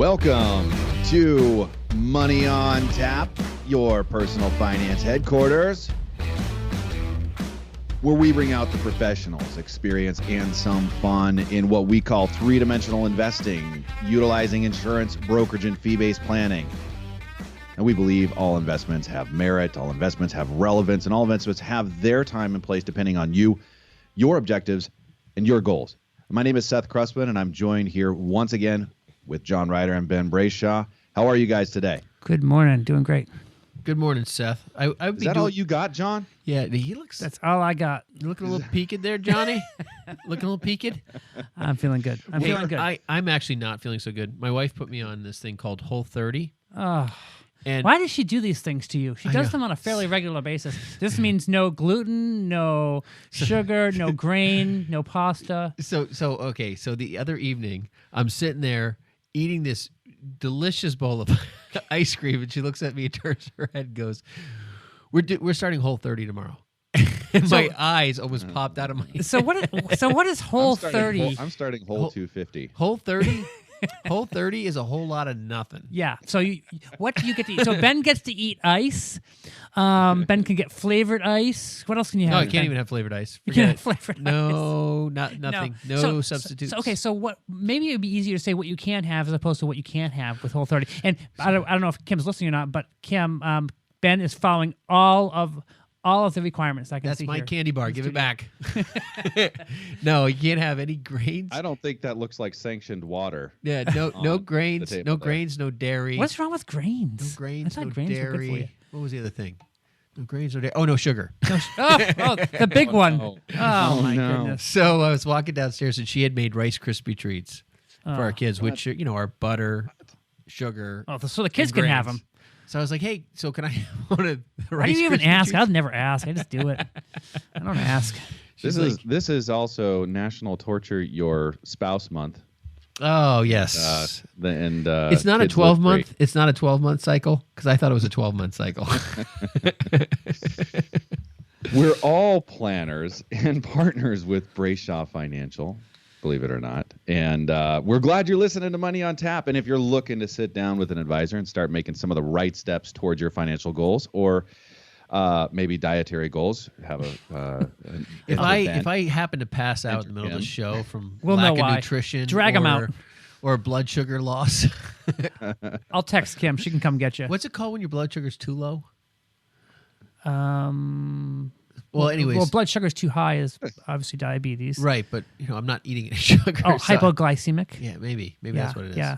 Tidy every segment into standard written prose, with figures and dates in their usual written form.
Welcome to Money on Tap, your personal finance headquarters, where we bring out the professionals, experience, and some fun in what we call three-dimensional investing, utilizing insurance, brokerage, and fee-based planning. And we believe all investments have merit, all investments have relevance, and all investments have their time and place depending on you, your objectives, and your goals. My name is Seth Krussman, and I'm joined here once again with John Ryder and Ben Brayshaw. How are you guys today? Good morning. Doing great. Good morning, Seth. Is that all you got, John? Yeah, he looks. That's all I got. You looking a little peaked there, Johnny? Looking a little peaked? I'm feeling good. I'm feeling good. I'm actually not feeling so good. My wife put me on this thing called Whole30. Oh. And why does she do these things to you? She does them on a fairly regular basis. This means no gluten, no sugar, no grain, no pasta. So the other evening, I'm sitting there eating this delicious bowl of ice cream, and she looks at me and turns her head and goes, "We're starting Whole30 tomorrow." And my eyes almost popped out of my head. So what is Whole30? I'm starting Whole 250. Whole30? Whole30 is a whole lot of nothing. Yeah. So what do you get to eat? So Ben gets to eat ice. Ben can get flavored ice. What else can you have? No, I can't even have flavored ice. You can't have flavored ice. No, nothing. No substitutes. So what? Maybe it would be easier to say what you can have as opposed to what you can't have with Whole30. And I don't know if Kim's listening or not, but Kim, Ben is following all of the requirements I can see. That's my here. candy bar. Give it back. No, you can't have any grains. I don't think that looks like sanctioned water. Yeah, no grains, no dairy. What's wrong with grains? No grains, I thought no grains dairy. were good for you. What was the other thing? No grains, no dairy. Oh, no sugar. The big one. no. Oh, my no. goodness. So I was walking downstairs, and she had made Rice Krispie treats for our kids, which are butter, sugar. Oh, so the kids can have them. So I was like, "Hey, so can I have one of the Rice Why do you even Krispie ask? treats?" I'll never ask. I just do it. I don't ask. This is also National Torture Your Spouse Month. Oh yes, it's not a 12-month. It's not a 12-month cycle because I thought it was a 12-month cycle. We're all planners and partners with Brayshaw Financial, believe it or not. And we're glad you're listening to Money on Tap. And if you're looking to sit down with an advisor and start making some of the right steps towards your financial goals, or maybe dietary goals, have if I happen to pass out in the middle of the show from lack of nutrition, drag them out, or blood sugar loss, I'll text Kim. She can come get you. What's it called when your blood sugar's too low? Well, anyways, blood sugar's too high is obviously diabetes. Right, but I'm not eating any sugar. Oh, hypoglycemic. Yeah, maybe that's what it is. Yeah.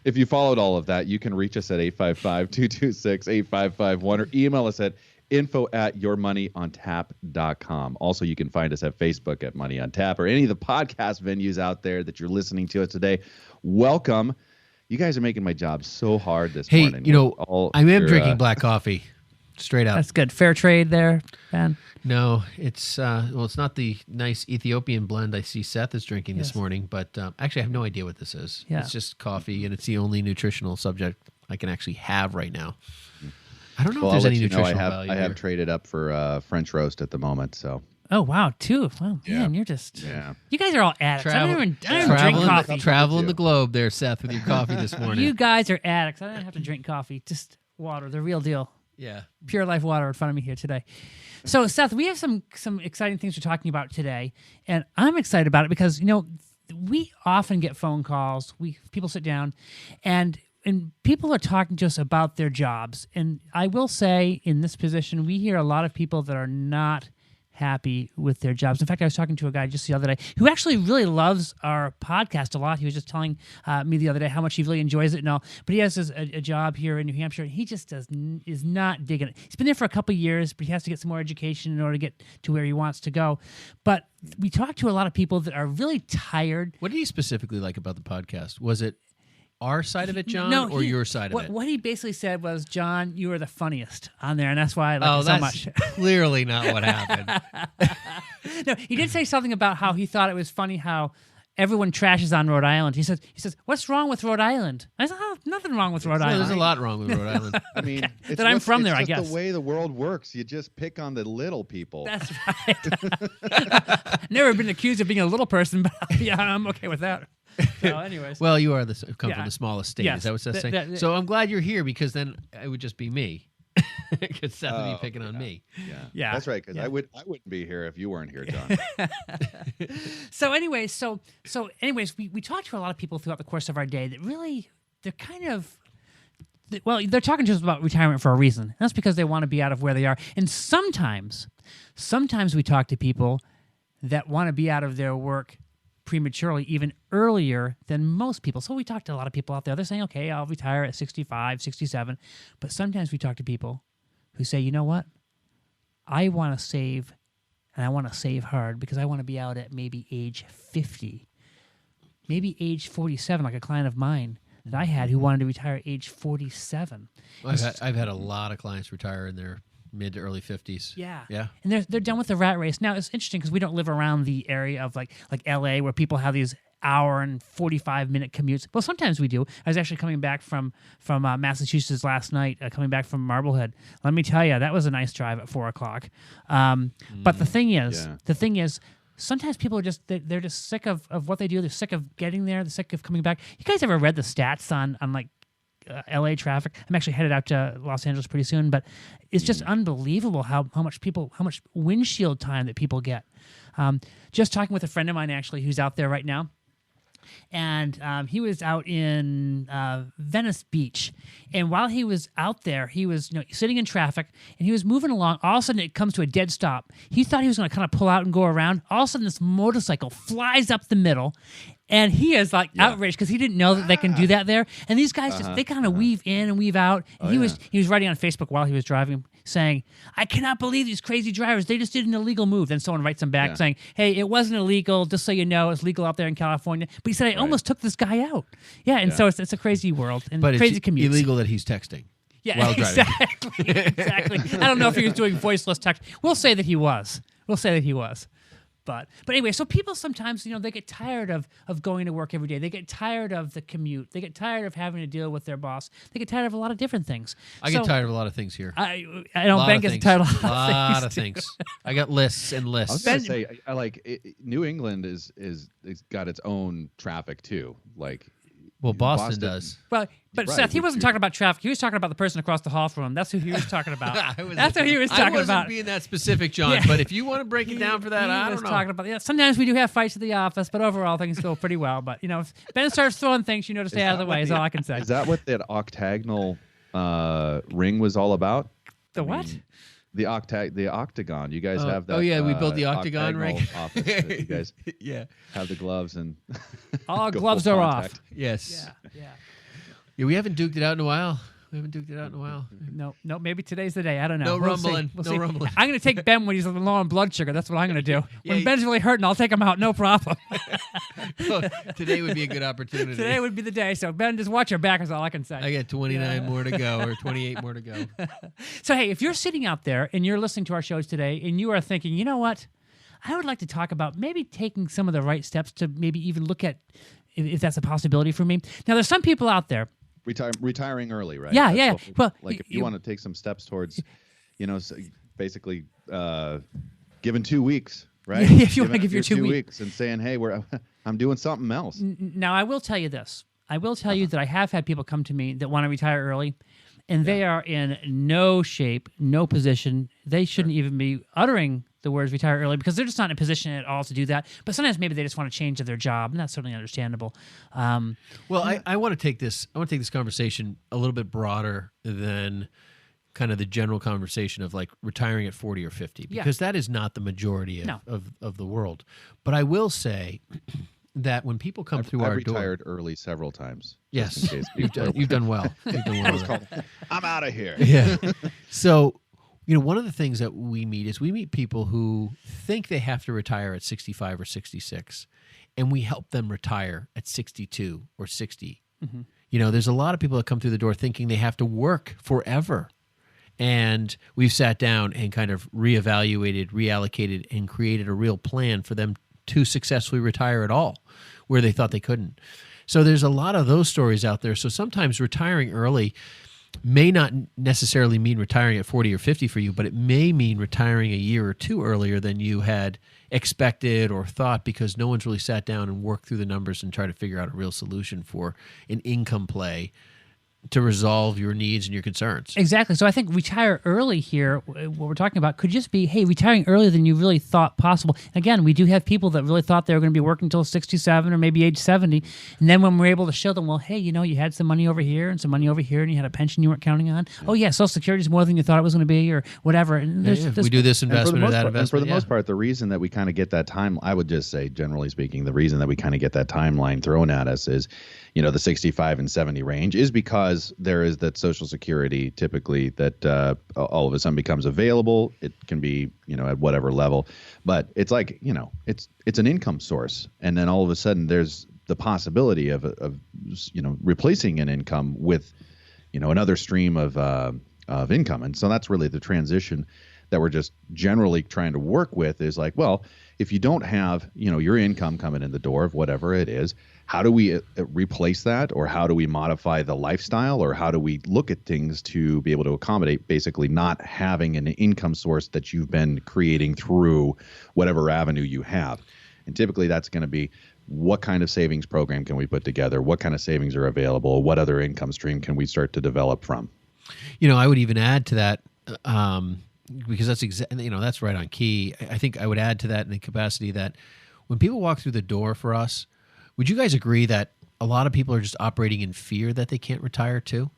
If you followed all of that, you can reach us at 855-226-8551 or email us at info@yourmoneyontap.com. Also, you can find us at Facebook at Money on Tap or any of the podcast venues out there that you're listening to us today. Welcome. You guys are making my job so hard this morning. Hey, I am drinking black coffee. Straight up. That's good. Fair trade there, Ben. No, it's it's not the nice Ethiopian blend I see Seth is drinking this morning, but actually I have no idea what this is. Yeah. It's just coffee, and it's the only nutritional subject I can actually have right now. I don't know if there's any nutritional value. I have traded up for French roast at the moment, so. Oh, wow, two. Well, man, you're just... Yeah. You guys are all addicts. I don't even drink coffee. Traveling the globe there, Seth, with your coffee this morning. You guys are addicts. I don't have to drink coffee. Just water, the real deal. Yeah. Pure Life water in front of me here today. So, Seth, we have some exciting things we're talking about today, and I'm excited about it because, we often get phone calls. People sit down, and people are talking to us about their jobs. And I will say, in this position, we hear a lot of people that are not happy with their jobs. In fact, I was talking to a guy just the other day who actually really loves our podcast a lot. He was just telling me the other day how much he really enjoys it and all. But he has a job here in New Hampshire, and he just is not digging it. He's been there for a couple of years, but he has to get some more education in order to get to where he wants to go. But we talked to a lot of people that are really tired. What did he specifically like about the podcast? Was it our side of it, John, or your side of it? What he basically said was, John, you are the funniest on there, and that's why I like it so much. Clearly not what happened. No, he did say something about how he thought it was funny how everyone trashes on Rhode Island. He says, what's wrong with Rhode Island? I said, nothing wrong with Rhode Island. There's a lot wrong with Rhode Island. I mean, that I'm from there, I guess. It's just the way the world works. You just pick on the little people. That's right. Never been accused of being a little person, but yeah, I'm okay with that. So, anyways. Well, you are come Yeah. from the smallest state. Yes. Is that what Seth's saying? That- So I'm glad you're here because then it would just be me. Because Seth would be picking on me. Yeah. That's right. Because Yeah. I wouldn't be here if you weren't here, John. So anyways, we talked to a lot of people throughout the course of our day that really, they're kind of, well, they're talking to us about retirement for a reason. That's because they want to be out of where they are. And sometimes we talk to people that want to be out of their work prematurely, even earlier than most people. So we talk to a lot of people out there. They're saying, okay, I'll retire at 65, 67. But sometimes we talk to people who say, you know what? I want to save, and I want to save hard because I want to be out at maybe age 50, maybe age 47, like a client of mine that I had who wanted to retire at age 47. Well, I've had a lot of clients retire in their mid to early 50s. Yeah. Yeah. And they're done with the rat race. Now, it's interesting because we don't live around the area of like LA where people have these hour and 45-minute commutes. Well, sometimes we do. I was actually coming back from Massachusetts last night, coming back from Marblehead. Let me tell you, that was a nice drive at 4 o'clock. But the thing is, sometimes people are just they're just sick of what they do. They're sick of getting there. They're sick of coming back. You guys ever read the stats on like LA traffic? I'm actually headed out to Los Angeles pretty soon, but it's just unbelievable how much windshield time that people get. Just talking with a friend of mine actually who's out there right now. And he was out in Venice Beach, and while he was out there, he was sitting in traffic, and he was moving along. All of a sudden, it comes to a dead stop. He thought he was going to kind of pull out and go around. All of a sudden, this motorcycle flies up the middle, and he is like outraged because he didn't know that they can do that there. And these guys they kind of weave in and weave out. And he was writing on Facebook while he was driving, saying, "I cannot believe these crazy drivers. They just did an illegal move." Then someone writes him back saying, "Hey, it wasn't illegal. Just so you know, it's legal out there in California." But he said, "I almost took this guy out." Yeah, and so it's a crazy world and But crazy it's commutes. illegal that he's texting. Yeah, while driving. exactly. I don't know if he was doing voiceless text. We'll say that he was. But anyway, so people sometimes, they get tired of going to work every day. They get tired of the commute. They get tired of having to deal with their boss. They get tired of a lot of different things. I get tired of a lot of things here. I know Ben gets tired of a lot of things. I got lists and lists. I was gonna say, I like New England is got its own traffic too. Like, Well, Boston does. Well, but Right, Seth, he which wasn't you- talking about traffic. He was talking about the person across the hall from him. That's who he was talking about. That's what he was I talking wasn't about. being that specific, John. Yeah. But if you want to break it down for that, I don't know. Talking about, sometimes we do have fights at the office, but overall things go pretty well. But if Ben starts throwing things, you know to stay out of the way. Is all I can say. Is that what that octagonal ring was all about? The what? The octagon. You guys have that. Oh yeah, we built the octagon ring. Office that you guys Yeah. have the gloves and All go gloves full are contact. off. Yes. Yeah. Yeah, we haven't duked it out in a while. No, maybe today's the day. I don't know. No We'll see. rumbling. We'll No see. rumbling. I'm going to take Ben when he's low on blood sugar. That's what I'm going to do. When Yeah, Ben's really hurting, I'll take him out. No problem. Today would be a good opportunity. Today would be the day. So Ben, just watch your back is all I can say. I got 29 more to go, or 28 more to go. So, hey, if you're sitting out there and you're listening to our shows today and you are thinking, you know what? I would like to talk about maybe taking some of the right steps to maybe even look at if that's a possibility for me. Now, there's some people out there. Retiring early, right? Yeah, That's yeah. what Well, like if you want to take some steps towards, basically given 2 weeks, right? Yeah, if you wanna Giving give your 2 weeks and saying, hey, I'm doing something else. Now, I will tell you this. I will tell you that I have had people come to me that want to retire early, and they are in no shape, no position. They shouldn't even be uttering the words retire early because they're just not in a position at all to do that. But sometimes maybe they just want to change their job, and that's certainly understandable. Well, I want to take this. I want to take this conversation a little bit broader than kind of the general conversation of like retiring at 40 or 50, because that is not the majority of the world. But I will say that when people come through I've our door, retired early several times. yes, just in case you've done well. You've done well with that. I'm out of here. Yeah. So, one of the things that we meet is we meet people who think they have to retire at 65 or 66, and we help them retire at 62 or 60. Mm-hmm. There's a lot of people that come through the door thinking they have to work forever. And we've sat down and kind of reevaluated, reallocated, and created a real plan for them to successfully retire at all where they thought they couldn't. So there's a lot of those stories out there. So sometimes retiring early, may not necessarily mean retiring at 40 or 50 for you, but it may mean retiring a year or two earlier than you had expected or thought, because no one's really sat down and worked through the numbers and tried to figure out a real solution for an income play to resolve your needs and your concerns. Exactly. So I think retire early here, what we're talking about, could just be, hey, retiring earlier than you really thought possible. Again, we do have people that really thought they were going to be working until 67 or maybe age 70. And then when we're able to show them, well, hey, you had some money over here and some money over here and you had a pension you weren't counting on. Yeah. Oh, yeah, Social Security is more than you thought it was going to be or whatever. And we do this investment or that investment. And for the most part, the reason that we kind of get that time, I would just say, generally speaking, the reason that we kind of get that timeline thrown at us is, the 65 and 70 range is because there is that Social Security typically that all of a sudden becomes available. It can be, at whatever level, but it's like, it's an income source. And then all of a sudden there's the possibility of replacing an income with, another stream of income. And so that's really the transition that we're just generally trying to work with is like, well, if you don't have, your income coming in the door of whatever it is, how do we replace that? Or how do we modify the lifestyle? Or how do we look at things to be able to accommodate basically not having an income source that you've been creating through whatever avenue you have? And typically that's going to be, what kind of savings program can we put together? What kind of savings are available? What other income stream can we start to develop from? I would even add to that, because that's that's right on key. I think I would add to that in the capacity that when people walk through the door for us, would you guys agree that a lot of people are just operating in fear that they can't retire too?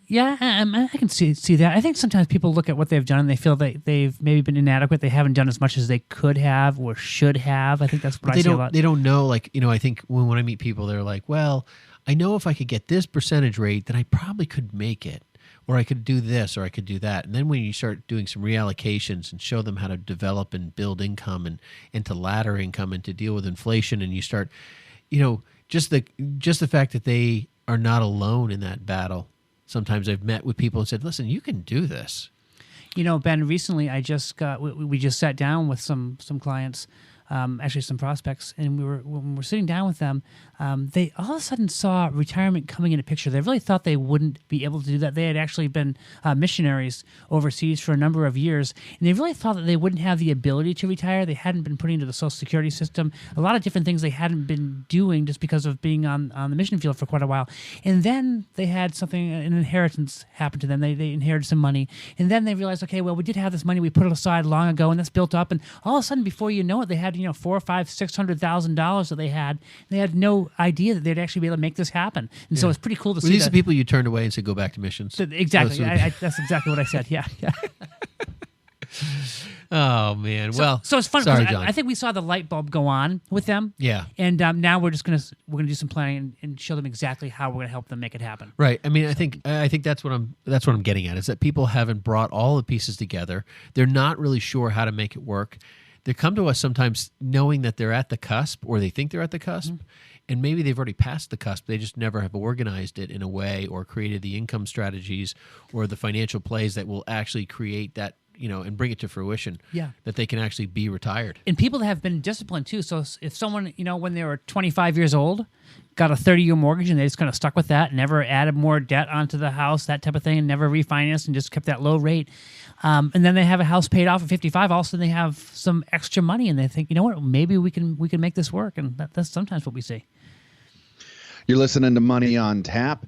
Yeah, I can see that. I think sometimes people look at what they've done and they feel that they've maybe been inadequate. They haven't done as much as they could have or should have. I think that's what I see a lot. They don't know. I think when I meet people, they're like, well, I know if I could get this percentage rate, then I probably could make it. Or I could do this, or I could do that. And then when you start doing some reallocations and show them how to develop and build income and to ladder income and to deal with inflation, and you start, just the fact that they are not alone in that battle. Sometimes I've met with people and said, listen, you can do this. Ben, recently we just sat down with some clients, actually some prospects, and when we're sitting down with them, they all of a sudden saw retirement coming into picture. They really thought they wouldn't be able to do that. They had actually been missionaries overseas for a number of years, and they really thought that they wouldn't have the ability to retire. They hadn't been putting into the Social Security system, a lot of different things they hadn't been doing just because of being on the mission field for quite a while. And then they had an inheritance happen to them. They inherited some money, and then they realized, okay, well, we did have this money. We put it aside long ago, and that's built up, and all of a sudden, before you know it, they had $400,000, $500,000, $600,000 that they had. They had no idea that they'd actually be able to make this happen. And so it's pretty cool to see. These are people you turned away and said, go back to missions. Exactly. That's exactly what I said. Yeah. Oh, man. So it's fun. Sorry, John. I think we saw the light bulb go on with them. Yeah. And now we're gonna do some planning and show them exactly how we're gonna help them make it happen. Right. I mean, I think that's what I'm getting at, is that people haven't brought all the pieces together. They're not really sure how to make it work. They come to us sometimes knowing that they're at the cusp, or they think they're at the cusp, and maybe they've already passed the cusp. They just never have organized it in a way or created the income strategies or the financial plays that will actually create that, and bring it to fruition. Yeah. That they can actually be retired. And people that have been disciplined too. So if someone, when they were 25 years old, got a 30-year mortgage and they just kind of stuck with that, never added more debt onto the house, that type of thing, and never refinanced and just kept that low rate. And then they have a house paid off at 55. All of a sudden they have some extra money and they think, you know what, maybe we can make this work. And that's sometimes what we see. You're listening to Money on Tap.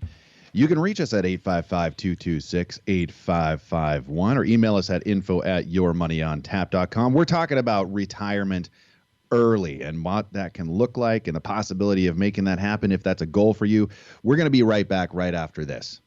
You can reach us at 855-226-8551 or email us at info@yourmoneyontap.com. We're talking about retirement early and what that can look like and the possibility of making that happen if that's a goal for you. We're going to be right back right after this.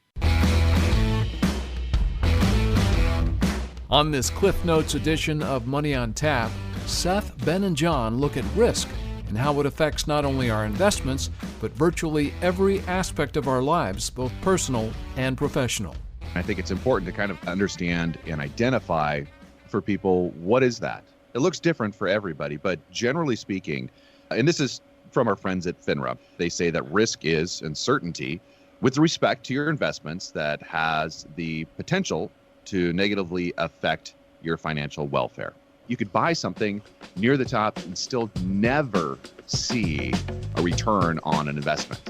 On this Cliff Notes edition of Money on Tap, Seth, Ben, and John look at risk and how it affects not only our investments, but virtually every aspect of our lives, both personal and professional. I think it's important to kind of understand and identify for people, what is that? It looks different for everybody, but generally speaking, and this is from our friends at FINRA, they say that risk is uncertainty with respect to your investments that has the potential to negatively affect your financial welfare. You could buy something near the top and still never see a return on an investment.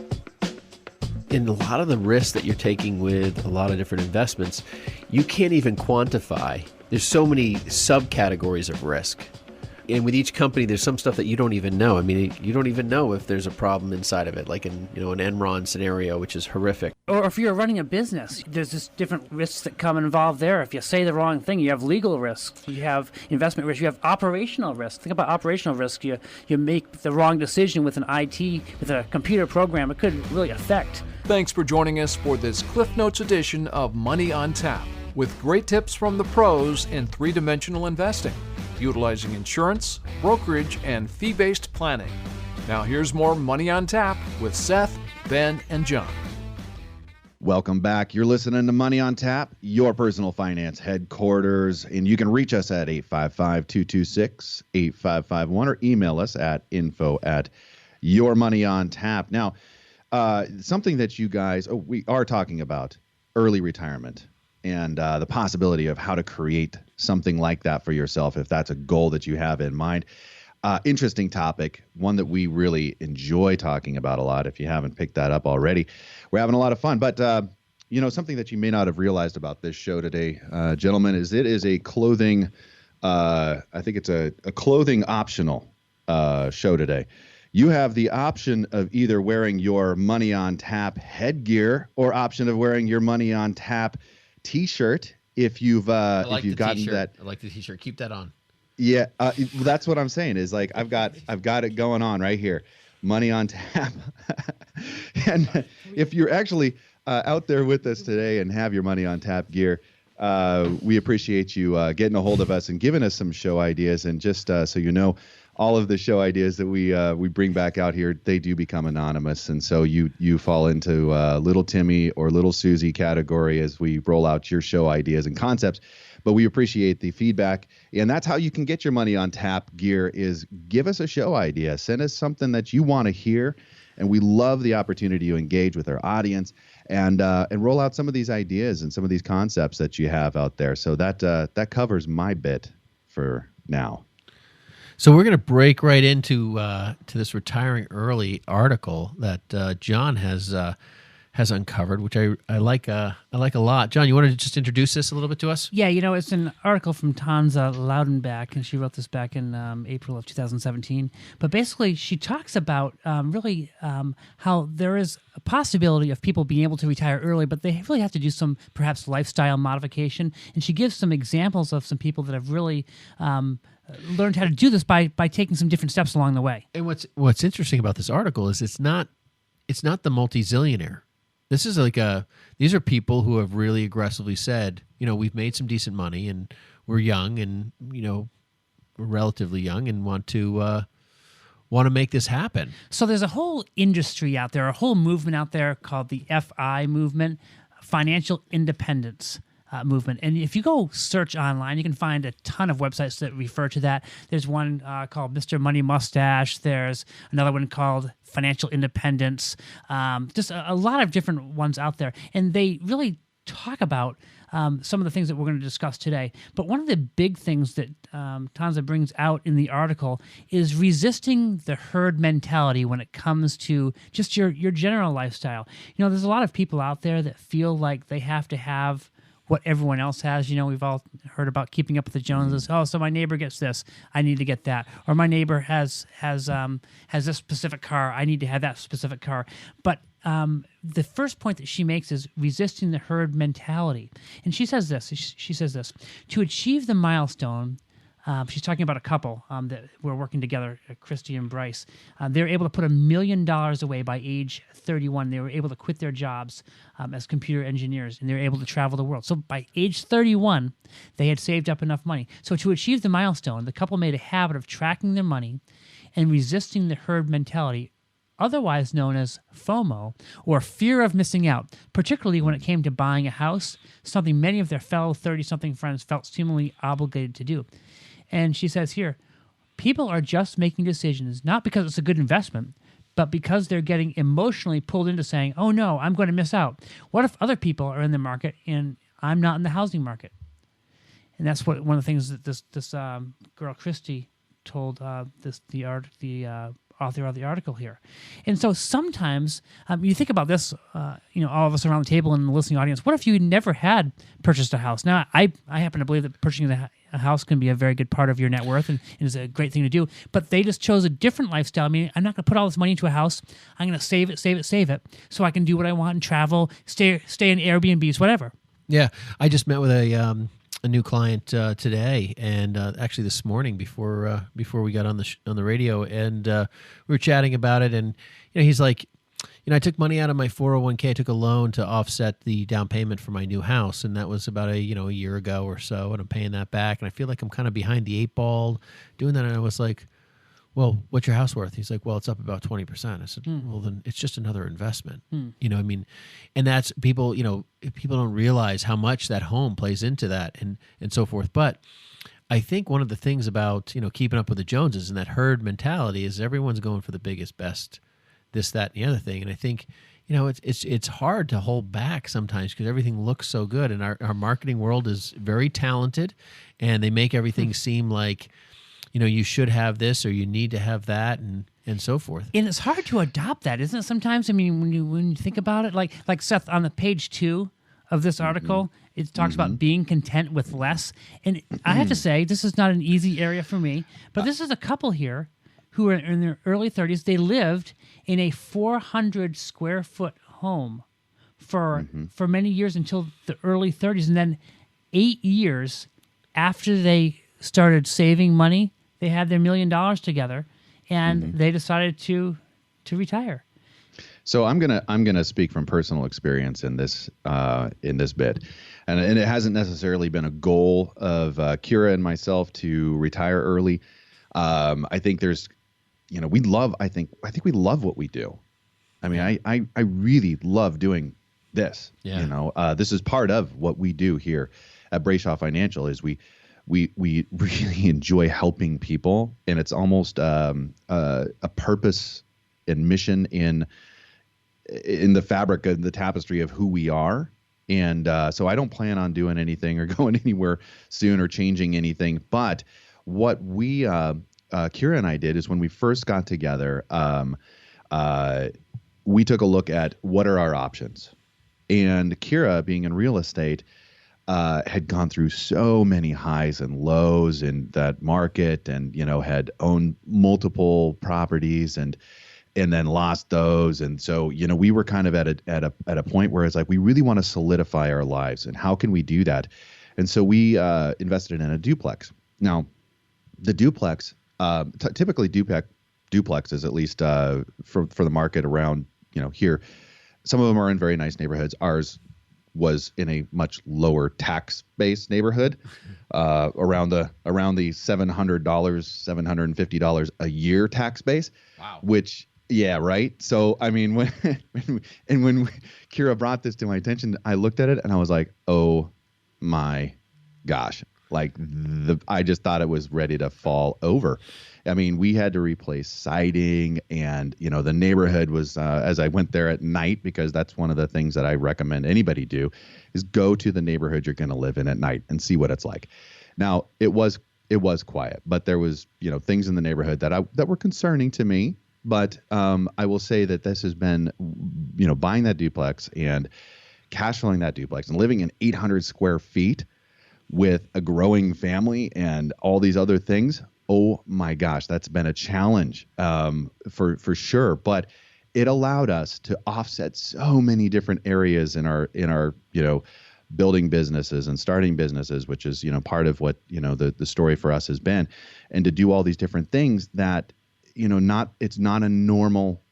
in a lot of the risks that you're taking with a lot of different investments, you can't even quantify. There's so many subcategories of risk. And with each company, there's some stuff that you don't even know. I mean, you don't even know if there's a problem inside of it, like in an Enron scenario, which is horrific. Or if you're running a business, there's just different risks that come involved there. If you say the wrong thing, you have legal risks, you have investment risk, you have operational risk. Think about operational risk. You make the wrong decision with an IT, with a computer program, it could really affect. Thanks for joining us for this Cliff Notes edition of Money on Tap, with great tips from the pros in three-dimensional investing, utilizing insurance, brokerage, and fee-based planning. Now here's more Money on Tap with Seth, Ben, and John. Welcome back. You're listening to Money on Tap, your personal finance headquarters, and you can reach us at 855-226-8551 or email us at info@yourmoneyontap. Now, something that you guys, we are talking about early retirement and the possibility of how to create something like that for yourself if that's a goal that you have in mind. Interesting topic, one that we really enjoy talking about a lot. If you haven't picked that up already, we're having a lot of fun. But, something that you may not have realized about this show today, gentlemen, is it is a clothing, I think it's a clothing optional show today. You have the option of either wearing your Money on Tap headgear or option of wearing your Money on Tap T-shirt if you've gotten t-shirt. that. I like the T-shirt. Keep that on. Yeah, that's what I'm saying is like I've got it going on right here, Money on Tap. And if you're actually out there with us today and have your Money on Tap gear, we appreciate you getting a hold of us and giving us some show ideas. And just so you know, all of the show ideas that we bring back out here, they do become anonymous, and so you fall into Little Timmy or Little Susie category as we roll out your show ideas and concepts. But we appreciate the feedback, and that's how you can get your Money on Tap gear is give us a show idea. Send us something that you want to hear, and we love the opportunity to engage with our audience and roll out some of these ideas and some of these concepts that you have out there. So that covers my bit for now. So we're going to break right into to this retiring early article that John has uncovered, which I like a lot. John, you want to just introduce this a little bit to us? Yeah, it's an article from Tanza Loudenbach, and she wrote this back in April of 2017. But basically, she talks about how there is a possibility of people being able to retire early, but they really have to do some perhaps lifestyle modification. And she gives some examples of some people that have really learned how to do this by taking some different steps along the way. And what's interesting about this article is it's not the multi-zillionaire. This is these are people who have really aggressively said, we've made some decent money and we're young and, we're relatively young and want to make this happen. So there's a whole industry out there, a whole movement out there called the FI movement, Financial Independence movement. And if you go search online, you can find a ton of websites that refer to that. There's one called Mr. Money Mustache. There's another one called Financial Independence. Just a lot of different ones out there. And they really talk about some of the things that we're going to discuss today. But one of the big things that Tanza brings out in the article is resisting the herd mentality when it comes to just your general lifestyle. There's a lot of people out there that feel like they have to have what everyone else has. We've all heard about keeping up with the Joneses. Oh, so my neighbor gets this, I need to get that. Or my neighbor has this specific car, I need to have that specific car. But the first point that she makes is resisting the herd mentality. And she says this, to achieve the milestone, she's talking about a couple that were working together, Christy and Bryce. They were able to put $1 million away by age 31. They were able to quit their jobs as computer engineers, and they were able to travel the world. So by age 31, they had saved up enough money. So to achieve the milestone, the couple made a habit of tracking their money and resisting the herd mentality, otherwise known as FOMO, or fear of missing out, particularly when it came to buying a house, something many of their fellow 30-something friends felt seemingly obligated to do. And she says here, people are just making decisions, not because it's a good investment, but because they're getting emotionally pulled into saying, oh no, I'm going to miss out. What if other people are in the market and I'm not in the housing market? And that's one of the things that this girl, Christy, told the author of the article here. And so sometimes you think about this, all of us around the table and the listening audience, what if you never had purchased a house? Now, I happen to believe that purchasing a house can be a very good part of your net worth and is a great thing to do, but they just chose a different lifestyle. I mean, I'm not going to put all this money into a house. I'm going to save it so I can do what I want and travel, stay in Airbnbs, whatever. Yeah, I just met with a new client today, and actually this morning before we got on the radio, and we were chatting about it, and he's like, I took money out of my 401k, I took a loan to offset the down payment for my new house, and that was about a year ago or so, and I'm paying that back, and I feel like I'm kind of behind the 8 ball doing that, and I was like, well, what's your house worth? He's like, well, it's up about 20%. I said, well, then it's just another investment. I mean, and that's people don't realize how much that home plays into that and so forth. But I think one of the things about, keeping up with the Joneses and that herd mentality is everyone's going for the biggest, best, this, that, and the other thing. And I think, it's hard to hold back sometimes because everything looks so good. And our marketing world is very talented, and they make everything seem like, you should have this or you need to have that and so forth. And it's hard to adopt that, isn't it? Sometimes, I mean, when you think about it, like Seth, on the page 2 of this article, it talks about being content with less. And I have to say, this is not an easy area for me, but this is a couple here who are in their early 30s. They lived in a 400 square foot home for many years until the early 30s. And then 8 years after they started saving money, they had their $1 million together, and they decided to retire. So I'm gonna speak from personal experience in this bit, and it hasn't necessarily been a goal of Kira and myself to retire early. I think there's, we love. I think we love what we do. I mean, I really love doing this. Yeah. This is part of what we do here at Brayshaw Financial. Is we really enjoy helping people, and it's almost a purpose and mission in the fabric of the tapestry of who we are. And so I don't plan on doing anything or going anywhere soon or changing anything. But what we, Kira and I did is when we first got together, we took a look at what are our options. And Kira, being in real estate, had gone through so many highs and lows in that market, and had owned multiple properties and then lost those, and so we were kind of at a point where it's like we really want to solidify our lives, and how can we do that? And so we invested in a duplex. Now, the duplex, typically duplexes, at least for the market around here, some of them are in very nice neighborhoods. Ours was in a much lower tax-based neighborhood, around the $700, $750 a year tax base. Wow. Which, yeah, right. So I mean, when Kira brought this to my attention, I looked at it and I was like, oh my gosh, I just thought it was ready to fall over. I mean, we had to replace siding, and the neighborhood was, as I went there at night, because that's one of the things that I recommend anybody do, is go to the neighborhood you're going to live in at night and see what it's like. Now, it was quiet, but there was things in the neighborhood that were concerning to me. But I will say that this has been, buying that duplex and cash flowing that duplex and living in 800 square feet with a growing family and all these other things. Oh my gosh, that's been a challenge for sure. But it allowed us to offset so many different areas in our building businesses and starting businesses, which is part of what the story for us has been, and to do all these different things that it's not a normal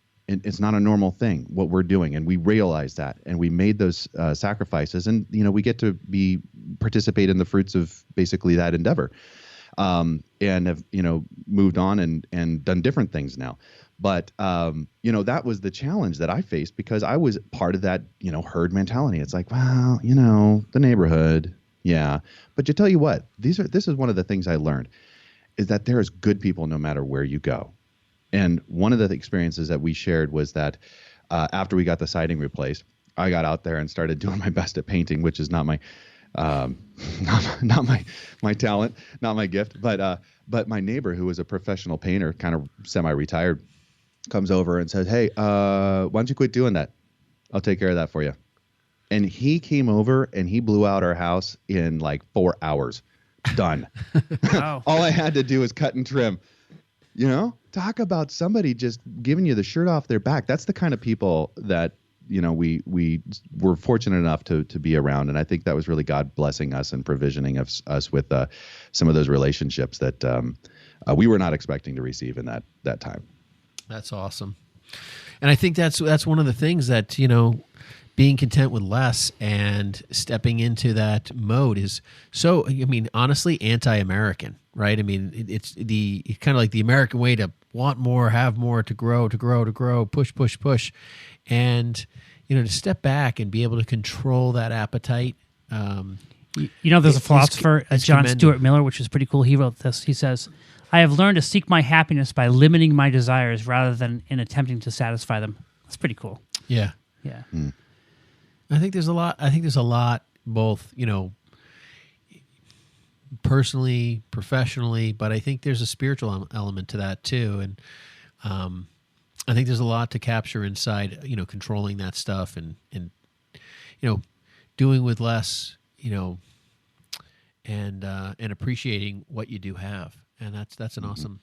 thing what we're doing, and we realize that, and we made those sacrifices, and we get to participate in the fruits of basically that endeavor. And have, moved on and done different things now. But, that was the challenge that I faced, because I was part of that, herd mentality. It's like, well, the neighborhood. Yeah. But you tell you what, this is one of the things I learned, is that there is good people no matter where you go. And one of the experiences that we shared was that after we got the siding replaced, I got out there and started doing my best at painting, which is not my my talent, not my gift, but my neighbor, who was a professional painter, kind of semi-retired, comes over and says, "Hey, why don't you quit doing that? I'll take care of that for you." And he came over and he blew out our house in like 4 hours. Done. Wow. All I had to do was cut and trim. You know, talk about somebody just giving you the shirt off their back. That's the kind of people that, you know, we were fortunate enough to be around. And I think that was really God blessing us and provisioning us with some of those relationships that we were not expecting to receive in that time. That's awesome. And I think that's one of the things that, you know, being content with less and stepping into that mode is so, I mean, honestly, anti-American, right? I mean, it's kind of like the American way to want more, have more, to grow, push. And, you know, to step back and be able to control that appetite. You know, there's a philosopher, John Stuart Miller, which is pretty cool. He wrote this. He says, "I have learned to seek my happiness by limiting my desires rather than in attempting to satisfy them." That's pretty cool. Yeah. Yeah. I think there's a lot, both, you know, personally, professionally, but I think there's a spiritual element to that too. And I think there's a lot to capture inside, you know, controlling that stuff and you know, doing with less, you know, and appreciating what you do have. And that's an awesome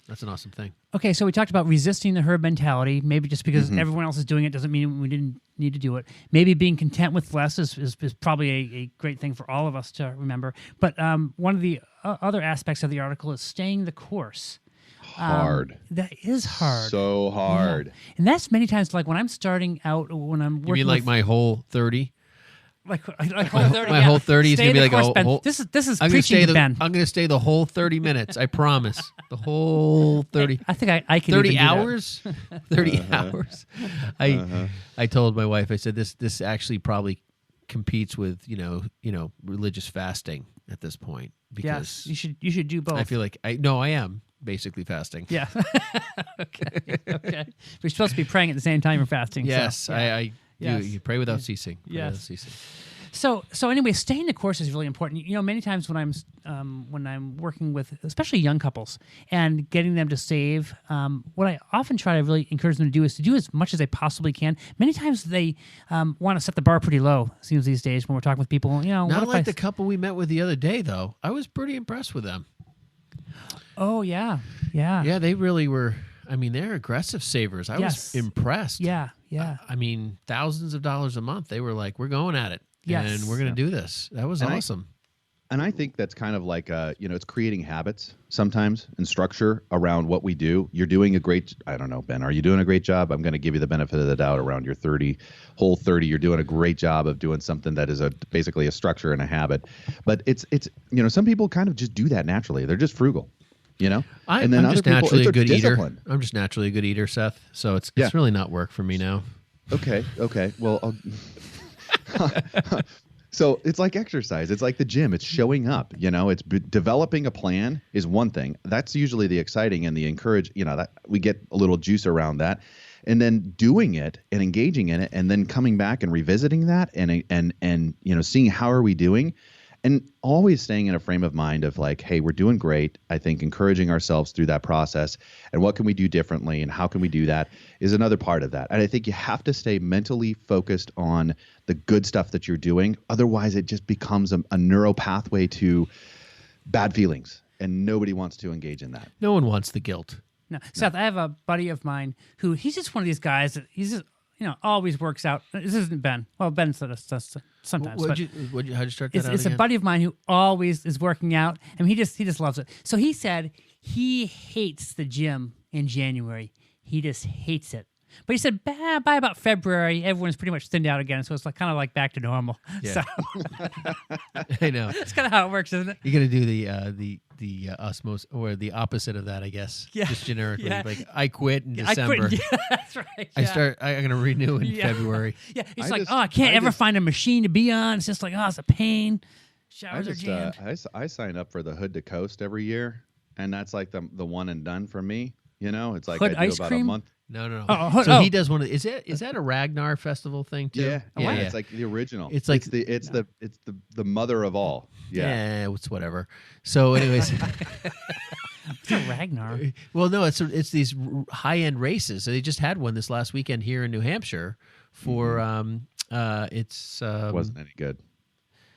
thing. Okay, so we talked about resisting the herd mentality. Maybe just because everyone else is doing it doesn't mean we didn't need to do it. Maybe being content with less is probably a great thing for all of us to remember. But one of the other aspects of the article is staying the course. Hard. That is hard. So hard. Yeah. And that's many times like when I'm starting out, when I'm working. You mean like my whole 30? Like whole 30. My whole 30 is going to be like a whole. This is I'm preaching to Ben. I'm going to stay the whole 30 minutes. I promise. The whole 30. I think I can 30 even do hours. 30 hours. I told my wife. I said this actually probably competes with you know religious fasting at this point because yes, you should do both. I feel like I am basically fasting. Yeah. Okay. We're supposed to be praying at the same time you're fasting. Yes, so, yeah. You pray without ceasing. Yes. So anyway, staying the course is really important. You know, many times when I'm working with especially young couples and getting them to save, what I often try to really encourage them to do is to do as much as they possibly can. Many times they want to set the bar pretty low. It seems these days when we're talking with people, you know, not like the couple we met with the other day though. I was pretty impressed with them. Oh yeah. Yeah, they really were. I mean, they're aggressive savers. I was impressed. Yeah. I mean, thousands of dollars a month. They were like, we're going at it. Yes. And we're going to do this. That was awesome. And I think that's kind of like, it's creating habits sometimes and structure around what we do. You're doing I don't know, Ben, are you doing a great job? I'm going to give you the benefit of the doubt around your whole 30. You're doing a great job of doing something that is basically a structure and a habit. But it's some people kind of just do that naturally. They're just frugal. You know, I'm just naturally a good eater. I'm just naturally a good eater, Seth. So it's really not work for me now. Okay. Well, so it's like exercise. It's like the gym. It's showing up. You know, it's developing a plan is one thing. That's usually the exciting and the encourage. You know, that we get a little juice around that, and then doing it and engaging in it, and then coming back and revisiting that, and seeing how are we doing. And always staying in a frame of mind of like, hey, we're doing great. I think encouraging ourselves through that process and what can we do differently and how can we do that is another part of that. And I think you have to stay mentally focused on the good stuff that you're doing. Otherwise, it just becomes a neural pathway to bad feelings. And nobody wants to engage in that. No one wants the guilt. No. Seth, I have a buddy of mine who he's just one of these guys that he's just, always works out. This isn't Ben. Well, Ben said this sometimes. How'd you start that out It's again? a buddy of mine who always is working out. I mean, he just loves it. So he said he hates the gym in January. He just hates it. But he said by about February, everyone's pretty much thinned out again. So it's like kind of like back to normal. Yeah. So I know. that's kind of how it works, isn't it? You're gonna do the osmosis or the opposite of that, I guess. Yeah. Just generically, Yeah. like I quit in I December. quit. Yeah, that's right. Yeah. I'm gonna renew in February. Yeah, it's I like, just- I can't I ever just- find a machine to be on. It's just like, it's a pain. Showers are jammed. I sign up for the Hood to Coast every year, and that's like the one and done for me. You know, it's like Hood I do ice about cream? a month. No. Oh, He does one of. Is that a Ragnar festival thing too? Yeah, Oh, wow. It's like the original. It's like it's the mother of all. Yeah. It's whatever. So, anyways, What's a Ragnar? Well, no, it's these high-end races. So they just had one this last weekend here in New Hampshire for Wasn't any good.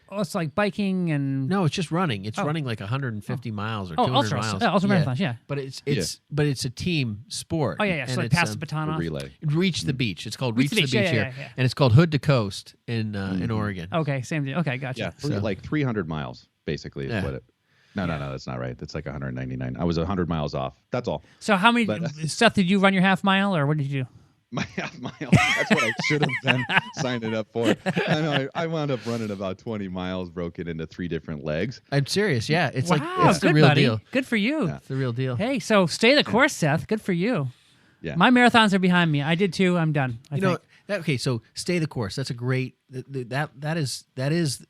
Oh, it's like biking and no, it's just running. It's running like 150 miles or 200 ultra miles. ultra marathons, yeah. But it's a team sport. Oh yeah. So like pass the baton off. Relay. Reach the beach. It's called Reach the Beach here, yeah. and it's called Hood to Coast in Oregon. Okay, same deal. Okay, gotcha. Yeah, like 300 miles basically is what it. No, that's not right. That's like 199. I was 100 miles off. That's all. So how many? Seth, did you run your half mile or what did you do? My half mile. That's what I should have been signed it up for. I know. I wound up running about 20 miles, broken into 3 different legs. I'm serious. Yeah, it's wow, like it's the good, real buddy. deal. Good for you. Yeah. It's the real deal. Hey, so stay the course, Seth. Good for you. Yeah. My marathons are behind me. I did too. I'm done. I think. Okay, so stay the course. That's a great that is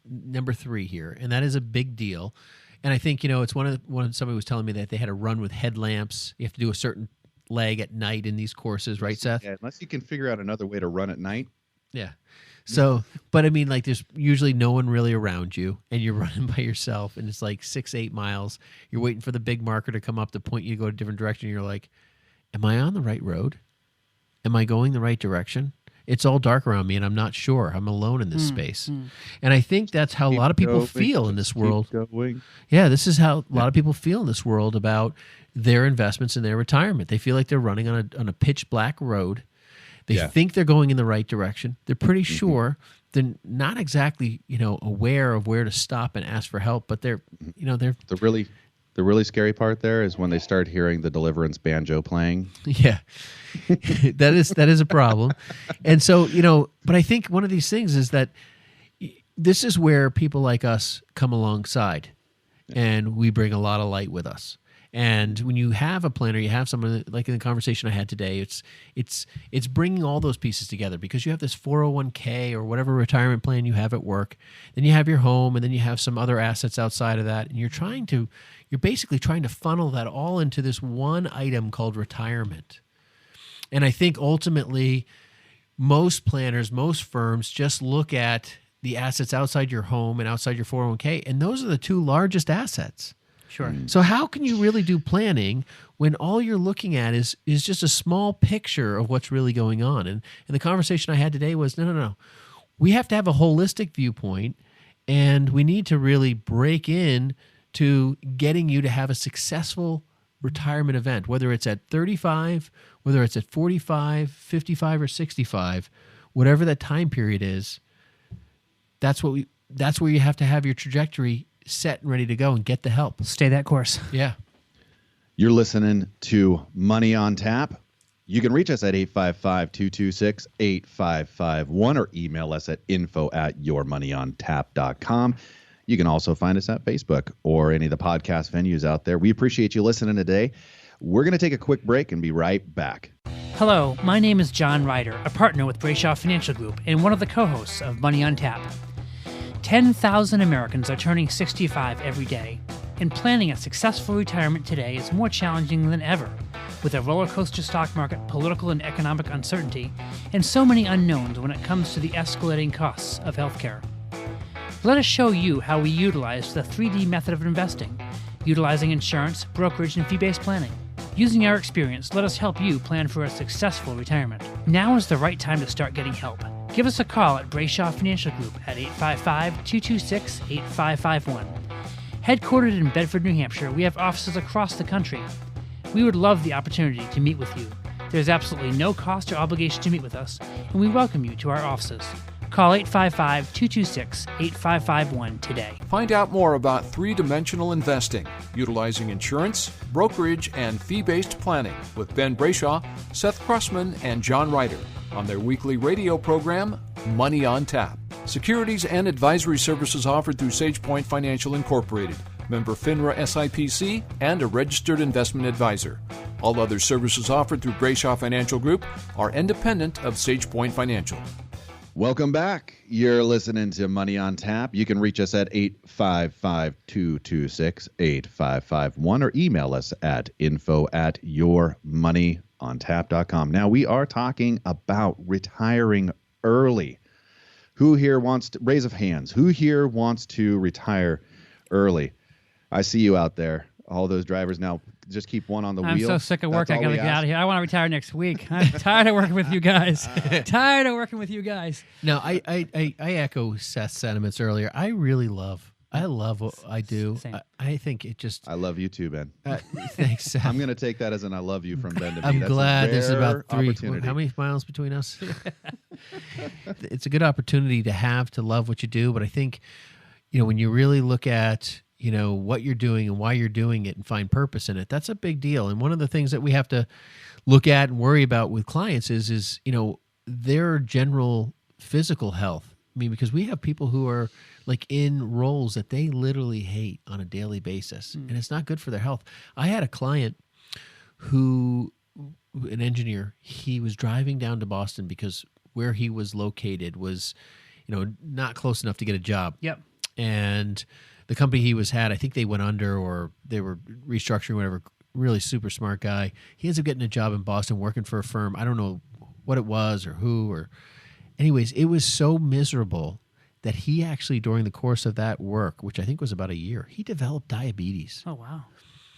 number 3 here, and that is a big deal. And I think it's one somebody was telling me that they had to run with headlamps. You have to do a certain leg at night in these courses, right, Seth? Yeah, unless you can figure out another way to run at night. Yeah. So, but I mean, like, there's usually no one really around you, and you're running by yourself, and it's like 6-8 miles. You're waiting for the big marker to come up to point you to go a different direction. You're like, am I on the right road? Am I going the right direction? It's all dark around me, and I'm not sure. I'm alone in this space. And I think that's how a lot of people feel in this world. Yeah, this is how a lot of people feel in this world about their investments and their retirement. They feel like they're running on a pitch black road. They think they're going in the right direction. They're pretty sure. They're not exactly, aware of where to stop and ask for help, but they're. The really scary part there is when they start hearing the Deliverance banjo playing. Yeah, that is a problem. And so, but I think one of these things is that this is where people like us come alongside, and we bring a lot of light with us. And when you have a planner, you have someone like in the conversation I had today, it's bringing all those pieces together because you have this 401k or whatever retirement plan you have at work, then you have your home, and then you have some other assets outside of that, and you're basically trying to funnel that all into this one item called retirement. And I think ultimately most planners, most firms just look at the assets outside your home and outside your 401k, and those are the 2 largest assets. Sure. So how can you really do planning when all you're looking at is just a small picture of what's really going on? And the conversation I had today was, no. We have to have a holistic viewpoint, and we need to really break in to getting you to have a successful retirement event, whether it's at 35, whether it's at 45, 55, or 65, whatever that time period is. That's where you have to have your trajectory set and ready to go and get the help. Stay that course. Yeah. You're listening to Money on Tap. You can reach us at 855-226-8551 or email us at info@yourmoneyontap.com. You can also find us at Facebook or any of the podcast venues out there. We appreciate you listening today. We're going to take a quick break and be right back. Hello, my name is John Ryder, a partner with Brayshaw Financial Group and one of the co-hosts of Money on Tap. 10,000 Americans are turning 65 every day, and planning a successful retirement today is more challenging than ever, with a roller coaster stock market, political and economic uncertainty, and so many unknowns when it comes to the escalating costs of healthcare. Let us show you how we utilize the 3D method of investing, utilizing insurance, brokerage, and fee-based planning. Using our experience, let us help you plan for a successful retirement. Now is the right time to start getting help. Give us a call at Brayshaw Financial Group at 855-226-8551. Headquartered in Bedford, New Hampshire, we have offices across the country. We would love the opportunity to meet with you. There's absolutely no cost or obligation to meet with us, and we welcome you to our offices. Call 855-226-8551 today. Find out more about 3-dimensional investing, utilizing insurance, brokerage, and fee-based planning with Ben Brayshaw, Seth Krussman, and John Ryder on their weekly radio program, Money on Tap. Securities and advisory services offered through SagePoint Financial Incorporated, member FINRA SIPC, and a registered investment advisor. All other services offered through Brayshaw Financial Group are independent of SagePoint Financial. Welcome back. You're listening to Money on Tap. You can reach us at 855-226-8551 or email us at info@yourmoneyontap.com. Now, we are talking about retiring early. Who here wants to, raise of hands, who here wants to retire early? I see you out there. all those drivers now just keep one on the I'm wheel. so sick of work. That's I all got to we get out ask. of here. I want to retire next week. I'm tired of working with you guys. Tired of working with you guys. No, I echo Seth's sentiments earlier. I love what I do. Same. I think it just. I love you too, Ben. Thanks, Seth. I'm going to take that as an I love you from Ben to me. I'm That's a glad there's rare about 3. opportunity. How many miles between us? It's a good opportunity to love what you do, but I think, when you really look at, what you're doing and why you're doing it and find purpose in it, that's a big deal. And one of the things that we have to look at and worry about with clients is their general physical health. I mean, because we have people who are like in roles that they literally hate on a daily basis, and it's not good for their health. I had a client an engineer, he was driving down to Boston because where he was located was, not close enough to get a job. Yep. And the company he had, I think they went under or they were restructuring, whatever. Really super smart guy. He ends up getting a job in Boston working for a firm. I don't know what it was or who or... Anyways, it was so miserable that he actually, during the course of that work, which I think was about a year, he developed diabetes. Oh, wow.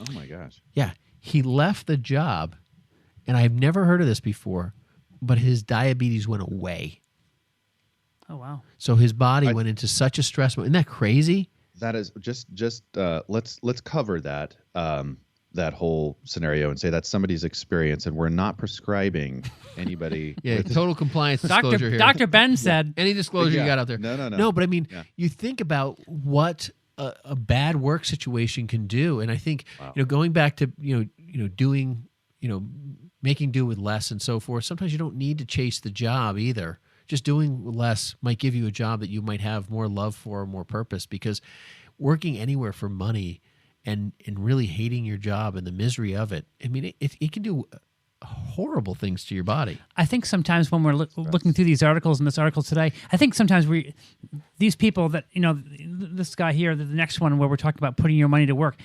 Oh my gosh. Yeah. He left the job, and I've never heard of this before, but his diabetes went away. Oh, wow. So his body went into such a stress mode. Isn't that crazy? That is just let's cover that that whole scenario and say that's somebody's experience, and we're not prescribing anybody. Yeah, total compliance disclosure here. Dr. Ben said. Any disclosure you got out there. No. No, but I mean, you think about what a bad work situation can do, and I think going back to doing making do with less and so forth. Sometimes you don't need to chase the job either. Just doing less might give you a job that you might have more love for, more purpose. Because working anywhere for money and really hating your job and the misery of it, I mean, it can do horrible things to your body. I think sometimes when we're looking through these articles and this article today, I think sometimes these people that, this guy here, the next one where we're talking about putting your money to work,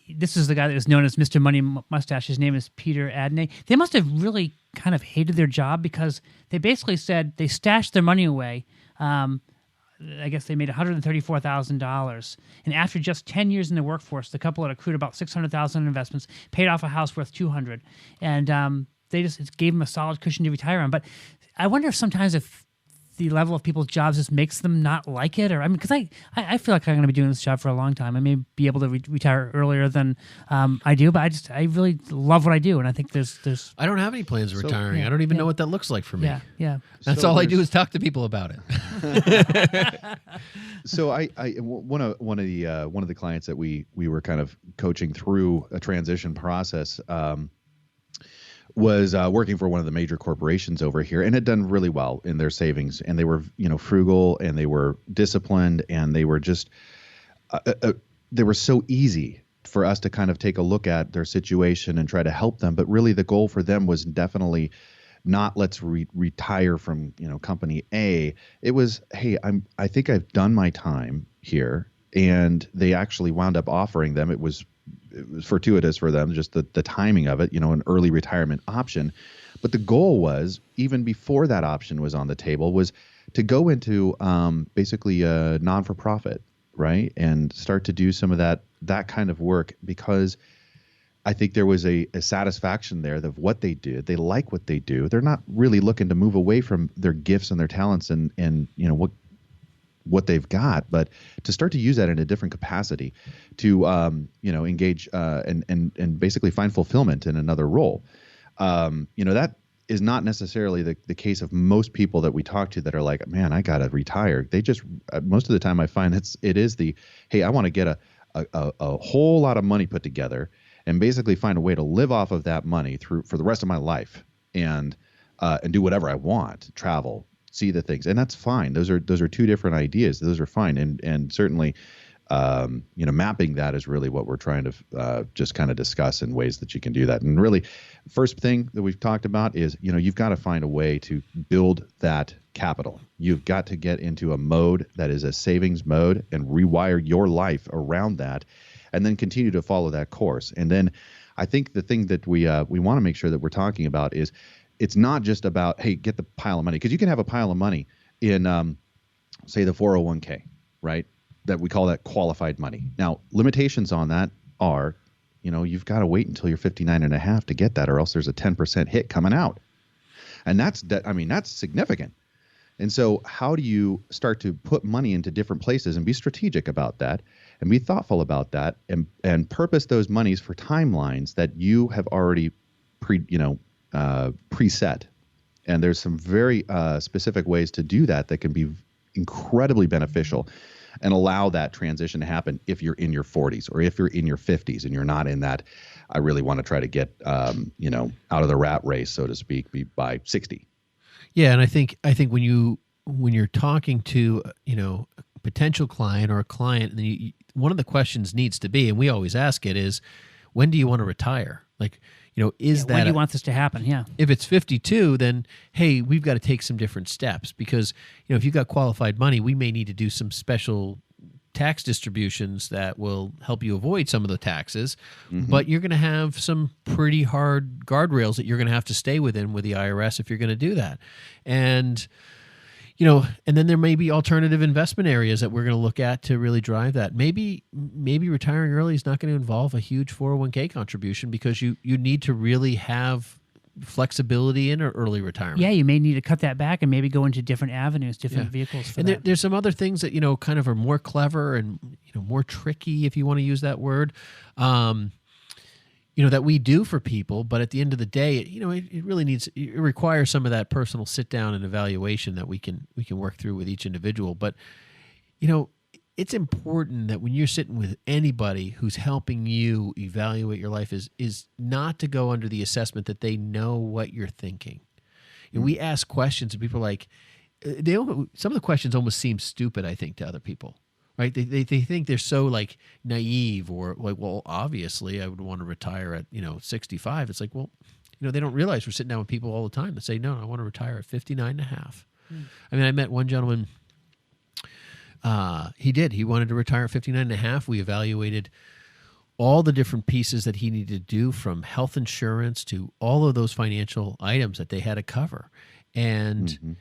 this is the guy that was known as Mr. Money Mustache. His name is Peter Adney. They must have really kind of hated their job because they basically said they stashed their money away. I guess they made $134,000. And after just 10 years in the workforce, the couple had accrued about $600,000 in investments, paid off a house worth $200,000. And they just gave them a solid cushion to retire on. But I wonder if sometimes if the level of people's jobs just makes them not like it, or because I feel like I'm going to be doing this job for a long time. I may be able to retire earlier than I do, but I really love what I do, and I think there's. I don't have any plans of retiring. I don't even know what that looks like for me. Yeah. That's all I do is talk to people about it. So one of the clients that we were kind of coaching through a transition process. Was working for one of the major corporations over here and had done really well in their savings, and they were frugal, and they were disciplined, and they were just they were so easy for us to kind of take a look at their situation and try to help them. But really the goal for them was definitely not let's retire from company A. It was, hey, I think I've done my time here, and they actually wound up offering them. It was fortuitous for them, just the timing of it, an early retirement option. But the goal was, even before that option was on the table, was to go into basically a non-for-profit, right? And start to do some of that kind of work, because I think there was a satisfaction there of what they did. They like what they do. They're not really looking to move away from their gifts and their talents and what they've got, but to start to use that in a different capacity to, engage and basically find fulfillment in another role. That is not necessarily the case of most people that we talk to that are like, man, I got to retire. They just, most of the time I find it is hey, I want to get a whole lot of money put together and basically find a way to live off of that money for the rest of my life and do whatever I want, travel, see the things, and that's fine. Those are two different ideas. Those are fine, and certainly, mapping that is really what we're trying to just kind of discuss in ways that you can do that. And really, first thing that we've talked about is you've got to find a way to build that capital. You've got to get into a mode that is a savings mode and rewire your life around that, and then continue to follow that course. And then, I think the thing that we want to make sure that we're talking about is, it's not just about, hey, get the pile of money, because you can have a pile of money in, say, the 401k, right? That we call that qualified money. Now, limitations on that are you've got to wait until you're 59 and a half to get that, or else there's a 10% hit coming out. And that's significant. And so how do you start to put money into different places and be strategic about that and be thoughtful about that and purpose those monies for timelines that you have already preset. And there's some very specific ways to do that can be incredibly beneficial and allow that transition to happen if you're in your 40s or if you're in your 50s and you're not in that, I really want to try to get, out of the rat race, so to speak, by 60. Yeah. And I think when you're talking to, a potential client or a client, then one of the questions needs to be, and we always ask it, is when do you want to retire? Like, is that when do you want this to happen? Yeah. If it's 52, then, hey, we've got to take some different steps because, if you've got qualified money, we may need to do some special tax distributions that will help you avoid some of the taxes, but you're going to have some pretty hard guardrails that you're going to have to stay within with the IRS if you're going to do that. And, and then there may be alternative investment areas that we're going to look at to really drive that. Maybe retiring early is not going to involve a huge 401k contribution because you need to really have flexibility in early retirement. Yeah, you may need to cut that back and maybe go into different avenues, different vehicles for that. There's some other things that, kind of are more clever and, more tricky, if you want to use that word, that we do for people. But at the end of the day, it really it requires some of that personal sit down and evaluation that we can work through with each individual. But, it's important that when you're sitting with anybody who's helping you evaluate your life is not to go under the assessment that they know what you're thinking. And we ask questions and people are like, some of the questions almost seem stupid, I think, to other people, right? They think they're so like naive or like, well, obviously I would want to retire at, 65. It's like, well, they don't realize we're sitting down with people all the time that say, no, I want to retire at 59 and a half. I mean, I met one gentleman. He wanted to retire at 59 and a half. We evaluated all the different pieces that he needed to do, from health insurance to all of those financial items that they had to cover. And,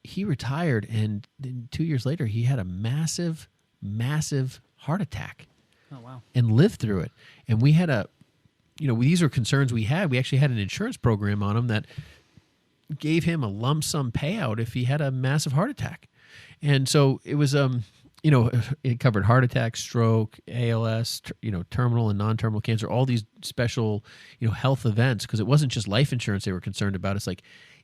he retired, and then 2 years later, he had a massive, massive heart attack. Oh, wow. And lived through it. And we had these are concerns we had. We actually had an insurance program on him that gave him a lump sum payout if he had a massive heart attack. And so it was, it covered heart attack, stroke, ALS, terminal and non-terminal cancer, all these special, health events, because it wasn't just life insurance they were concerned about. It's like,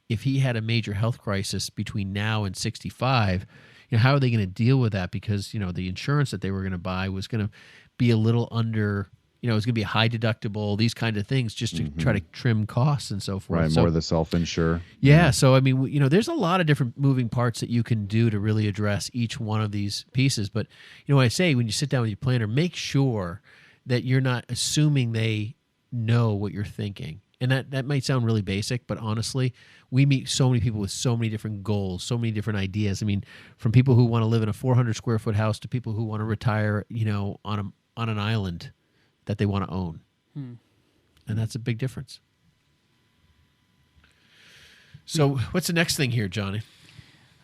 if he had a major health crisis between now and 65, how are they going to deal with that? Because, the insurance that they were going to buy was going to be a little under, it was going to be a high deductible, these kind of things, just to try to trim costs and so forth. Right, so, more of the self-insure. Yeah, so I mean, there's a lot of different moving parts that you can do to really address each one of these pieces. But, what I say, when you sit down with your planner, make sure that you're not assuming they know what you're thinking. And that might sound really basic, but honestly, we meet so many people with so many different goals, so many different ideas. I mean, from people who want to live in a 400 square foot house to people who want to retire, on an island that they want to own. And that's a big difference. So what's the next thing here, Johnny?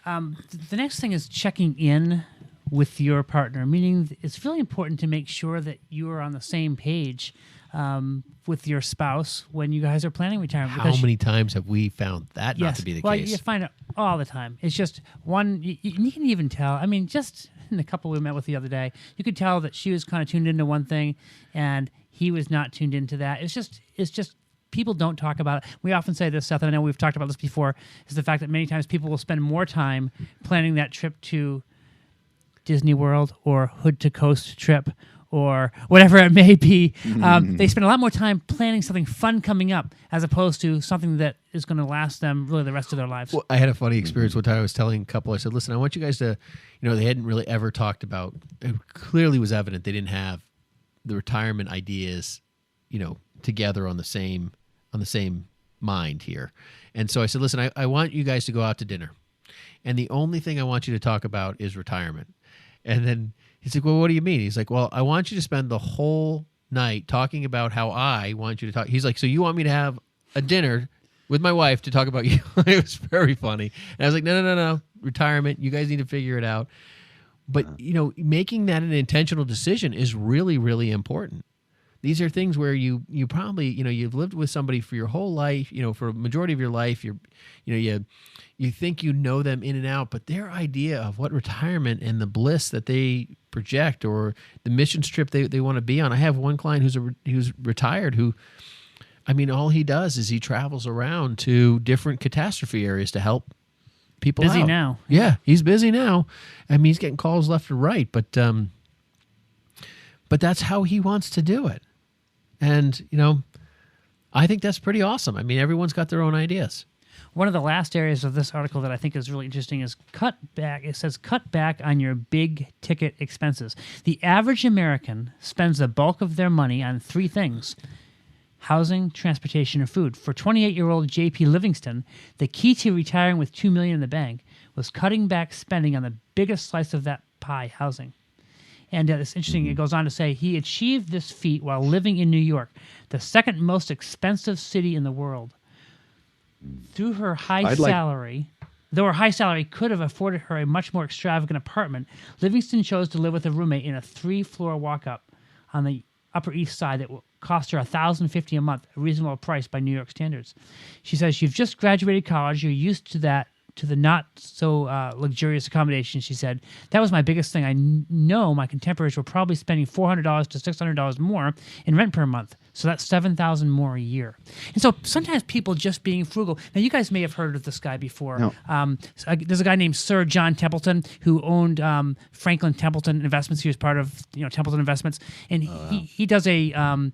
The next thing is checking in with your partner, meaning it's really important to make sure that you are on the same page with your spouse when you guys are planning retirement. How many times have we found that not to be the case? Well, you find it all the time. It's just one, you can even tell. I mean, just in the couple we met with the other day, you could tell that she was kind of tuned into one thing and he was not tuned into that. It's just people don't talk about it. We often say this, Seth, and I know we've talked about this before, is the fact that many times people will spend more time planning that trip to Disney World or Hood to Coast trip or whatever it may be. They spend a lot more time planning something fun coming up as opposed to something that is going to last them really the rest of their lives. Well, I had a funny experience one time. I was telling a couple, I said, listen, I want you guys to, they hadn't really ever talked about, it clearly was evident they didn't have the retirement ideas, together on the same mind here. And so I said, listen, I want you guys to go out to dinner. And the only thing I want you to talk about is retirement. And then he's like, well, what do you mean? He's like, well, I want you to spend the whole night talking about how I want you to talk. He's like, so you want me to have a dinner with my wife to talk about you? It was very funny. And I was like, no. Retirement. You guys need to figure it out. But, making that an intentional decision is really, really important. these are things where you probably, you've lived with somebody for your whole life, for a majority of your life. You think you know them in and out, but their idea of what retirement and the bliss that they project, or the mission trip they want to be on. I have one client who's retired who, all he does is he travels around to different catastrophe areas to help people Busy out. now. Yeah, he's busy now. He's getting calls left and right, but that's how he wants to do it. And, I think that's pretty awesome. Everyone's got their own ideas. One of the last areas of this article that I think is really interesting is cut back. It says cut back on your big ticket expenses. The average American spends the bulk of their money on three things: housing, transportation, and food. For 28-year-old J.P. Livingston, the key to retiring with $2 million in the bank was cutting back spending on the biggest slice of that pie, housing. And it's interesting, it goes on to say he achieved this feat while living in New York, the second most expensive city in the world. Through her high salary, though her high salary could have afforded her a much more extravagant apartment, Livingston chose to live with a roommate in a 3-floor walk-up on the Upper East Side that will cost her $1,050 a month, a reasonable price by New York standards. She says, "You've just graduated college. You're used to that, to the not so luxurious accommodations." She said, "That was my biggest thing. I know my contemporaries were probably spending $400 to $600 more in rent per month. So that's $7,000 more a year." And so sometimes people just being frugal. Now, you guys may have heard of this guy before. No. There's a guy named Sir John Templeton who owned Franklin Templeton Investments. He was part of Templeton Investments, and he does a.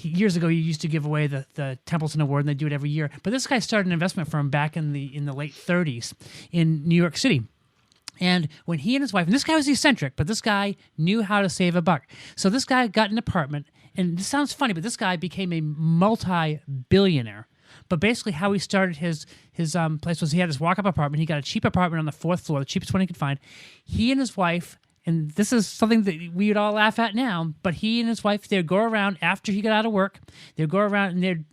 Years ago, you used to give away the Templeton Award, and they do it every year. But this guy started an investment firm back in the late 30s in New York City. And when he and his wife, and this guy was eccentric, but this guy knew how to save a buck. So this guy got an apartment, and this sounds funny, but this guy became a multi-billionaire. But basically how he started his place was he had this walk-up apartment. He got a cheap apartment on the 4th floor, the cheapest one he could find. He and his wife, and this is something that we would all laugh at now, but he and his wife, they'd go around after he got out of work. They'd go around and they'd,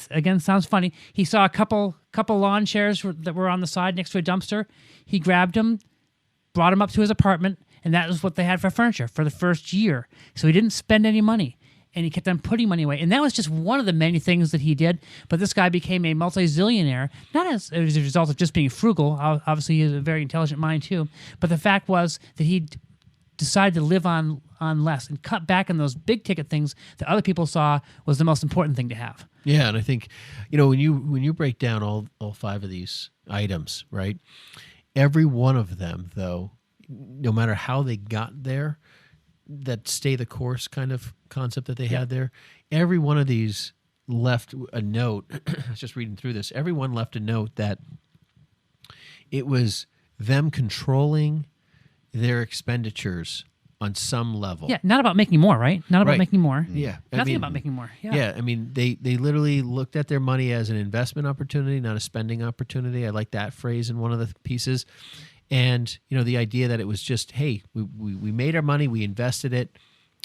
again, sounds funny. He saw a couple lawn chairs that were on the side next to a dumpster. He grabbed them, brought them up to his apartment, and that was what they had for furniture for the first year. So he didn't spend any money, and he kept on putting money away. And that was just one of the many things that he did. But this guy became a multi-zillionaire, not as a result of just being frugal. Obviously, he has a very intelligent mind, too. But the fact was that he decided to live on less and cut back on those big-ticket things that other people saw was the most important thing to have. Yeah, and I think, when you break down all 5 of these items, right, every one of them, though, no matter how they got there, that stay the course kind of concept that they had there, every one of these left a note. I was just reading through this. Everyone left a note that it was them controlling their expenditures on some level. Yeah, not about making more, right? Not about making more. Yeah. Nothing about making more. Yeah, they literally looked at their money as an investment opportunity, not a spending opportunity. I like that phrase in one of the pieces. And, the idea that it was just, hey, we made our money, we invested it,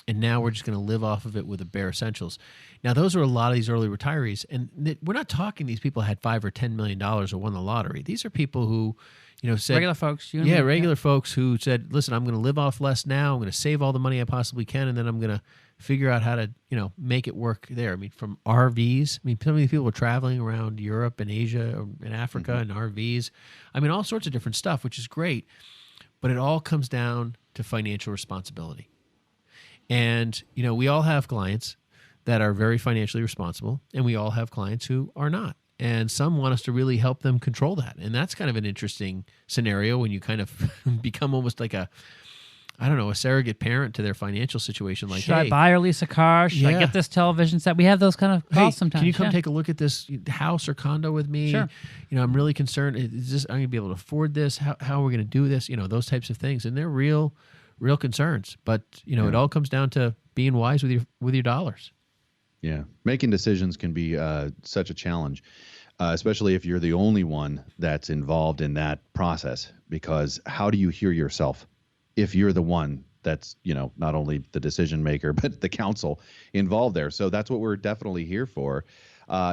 and now we're just going to live off of it with the bare essentials. Now, those are a lot of these early retirees. And we're not talking these people had $5 or $10 million or won the lottery. These are people who, said... Regular folks. Regular folks who said, listen, I'm going to live off less now. I'm going to save all the money I possibly can, and then I'm going to figure out how to, make it work there. From RVs. Some of these people were traveling around Europe and Asia and Africa in RVs. All sorts of different stuff, which is great. But it all comes down to financial responsibility. And, we all have clients that are very financially responsible, and we all have clients who are not. And some want us to really help them control that. And that's kind of an interesting scenario when you kind of become almost like a surrogate parent to their financial situation. Like, should I buy or lease a car? Should I get this television set? We have those kind of calls sometimes. Can you come take a look at this house or condo with me? Sure. I'm really concerned. Is this, I'm going to be able to afford this? How are we going to do this? Those types of things. And they're real concerns. But, it all comes down to being wise with your dollars. Yeah. Making decisions can be such a challenge, especially if you're the only one that's involved in that process, because how do you hear yourself if you're the one that's, not only the decision maker, but the counsel involved there? So that's what we're definitely here for.